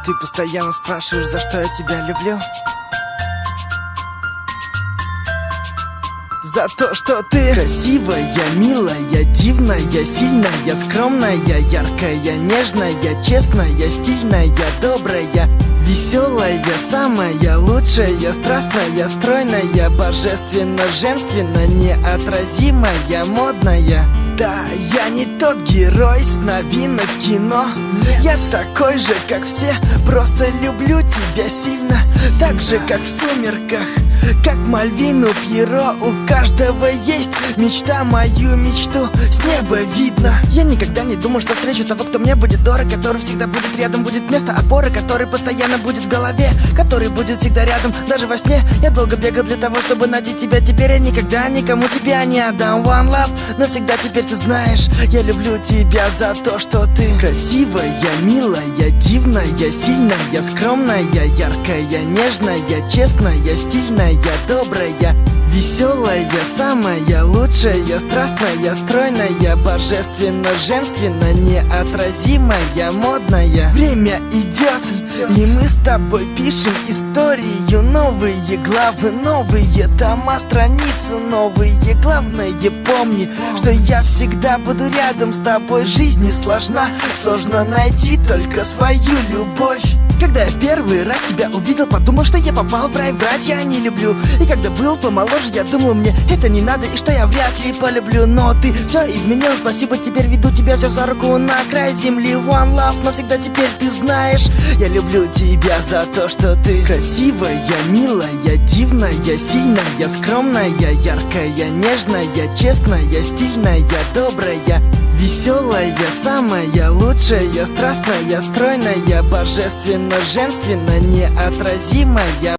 Ты постоянно спрашиваешь, за что я тебя люблю. За то, что ты красивая, милая, дивная, сильная, скромная, яркая, нежная, честная, стильная, добрая, веселая, самая лучшая, страстная, стройная, божественно, женственно, неотразимая, модная. Да, я не тот герой с новинок кино. Я такой же, как все, просто люблю тебя сильно. Так же, как в «Сумерках», как Мальвину Пьеро. У каждого есть мечта, мою мечту с неба видно. Я никогда не думал, что встречу того, кто мне будет дорог, который всегда будет рядом, будет место опоры, который постоянно будет в голове, который будет всегда рядом, даже во сне. Я долго бегал для того, чтобы найти тебя. Теперь я никогда никому тебя не отдам. One love, навсегда теперь ты знаешь, я люблю тебя за то, что ты красивая, милая, дивная, сильная, скромная, яркая, нежная, честная, стильная, добрая, веселая, самая лучшая, страстная, стройная, божественно, женственно, неотразимая, модная. Время идет, и мы с тобой пишем историю. Новые главы, новые тома, страницы новые. Главное, помни, что я всегда буду рядом с тобой. Жизнь не сложна, сложно найти только свою любовь. Когда я в первый раз тебя увидел, подумал, что я попал в рай. Врать я не люблю. И когда был помоложе, я думал, мне это не надо, и что я вряд ли полюблю. Но ты все изменил, спасибо, теперь веду тебя, взяв за руку на край земли. One love, навсегда теперь ты знаешь, я люблю тебя за то, что ты красивая, милая, дивная, сильная, скромная, яркая, нежная, честная, стильная, добрая, веселая, самая лучшая, страстная, стройная, божественно, женственно, неотразимая.